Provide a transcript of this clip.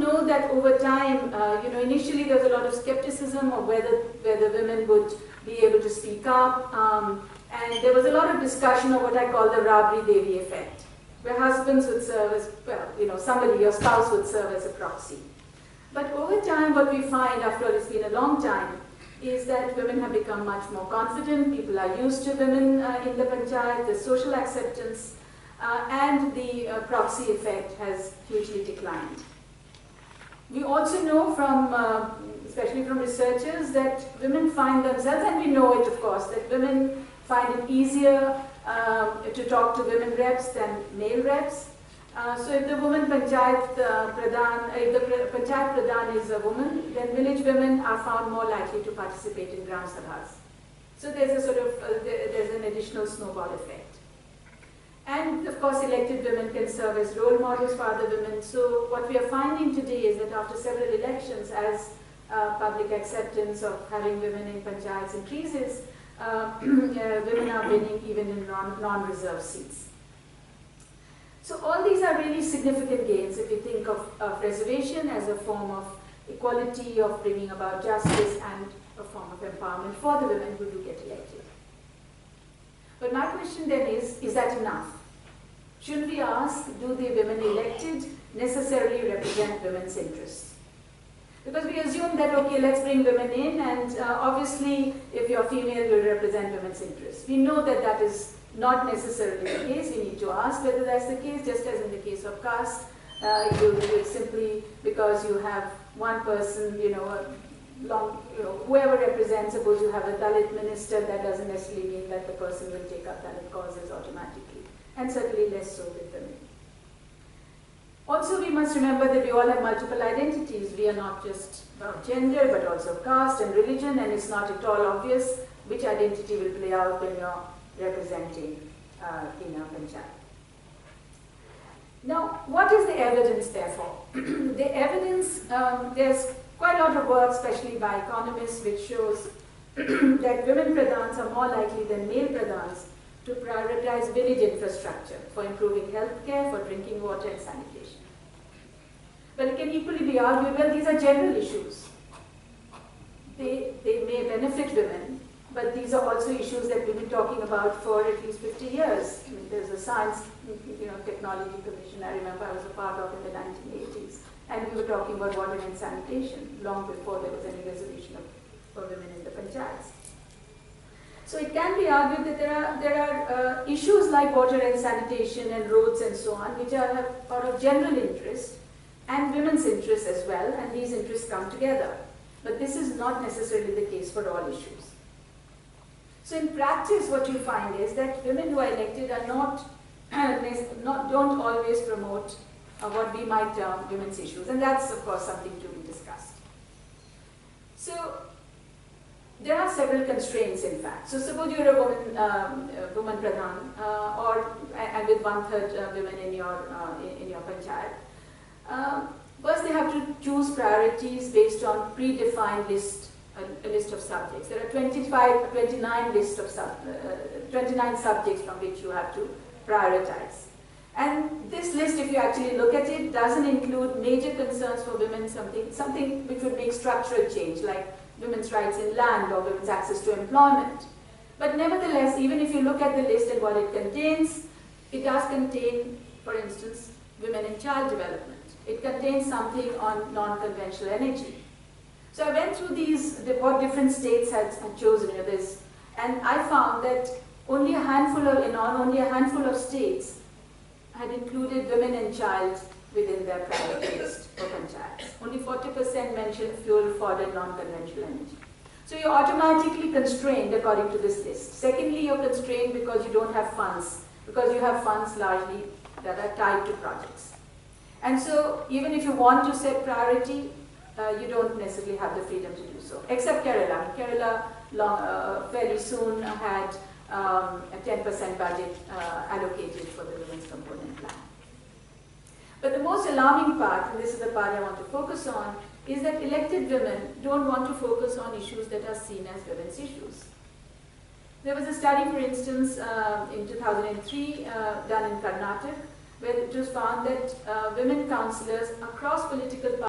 know that over time, initially there was a lot of skepticism of whether women would be able to speak up, and there was a lot of discussion of what I call the Rabri Devi effect, where husbands would serve as, somebody, your spouse would serve as a proxy. But over time, what we find, after all it's been a long time, is that women have become much more confident, people are used to women in the panchayat, the social acceptance, and the proxy effect has hugely declined. We also know from, especially from researchers, that women find themselves, and we know it of course, that women find it easier to talk to women reps than male reps. So if the woman panchayat pradhan, if the panchayat pradhan is a woman, then village women are found more likely to participate in gram sabhas. So there's a sort of, there's an additional snowball effect. And of course elected women can serve as role models for other women. So what we are finding today is that after several elections, as public acceptance of having women in panchayats increases, women are winning even in non-reserved seats. So all these are really significant gains if you think of reservation as a form of equality, of bringing about justice, and a form of empowerment for the women who do get elected. But my question then is that enough? Shouldn't we ask, do the women elected necessarily represent women's interests? Because we assume that, okay, let's bring women in, and obviously if you're female, you'll represent women's interests. We know that that is not necessarily the case. We need to ask whether that's the case, just as in the case of caste. You simply because you have one person, whoever represents, suppose you have a Dalit minister, that doesn't necessarily mean that the person will take up Dalit causes automatically, and certainly less so with women. Also, we must remember that we all have multiple identities. We are not just about gender, but also caste and religion, and it's not at all obvious which identity will play out when you're representing in a panchayat. Now, what is the evidence therefore? The evidence, there's quite a lot of work, especially by economists, which shows that women pradhans are more likely than male pradhans to prioritize village infrastructure for improving healthcare, for drinking water and sanitation. But it can equally be argued, well, these are general issues. They may benefit women, but these are also issues that we've been talking about for at least 50 years. I mean, there's a science, technology commission I remember I was a part of in the 1980s, and we were talking about water and sanitation long before there was any resolution for women in the panchayats. So it can be argued that there are issues like water and sanitation and roads and so on, which are of general interest and women's interests as well, and these interests come together. But this is not necessarily the case for all issues. So in practice, what you find is that women who are elected are don't always promote what we might term women's issues, and that's of course something to be discussed. So there are several constraints, in fact. So suppose you're a woman pradhan, and with 1/3 women in your panchayat. First, they have to choose priorities based on predefined a list of subjects. There are 29 subjects from which you have to prioritize. And this list, if you actually look at it, doesn't include major concerns for women, something which would make structural change, like women's rights in land or women's access to employment. But nevertheless, even if you look at the list and what it contains, it does contain, for instance, women in child development. It contains something on non-conventional energy. So I went through what different states had chosen this, and I found that only a handful of states had included women and child within their priority list for panchayats. Only 40% mentioned fuel, fodder, non-conventional energy. So you're automatically constrained according to this list. Secondly, you're constrained because you don't have funds, because you have funds largely that are tied to projects. And so even if you want to set priority, you don't necessarily have the freedom to do so, except Kerala. Kerala fairly soon had a 10% budget allocated for the women's component plan. But the most alarming part, and this is the part I want to focus on, is that elected women don't want to focus on issues that are seen as women's issues. There was a study, for instance, in 2003 done in Karnataka, where it was found that women councillors across political parties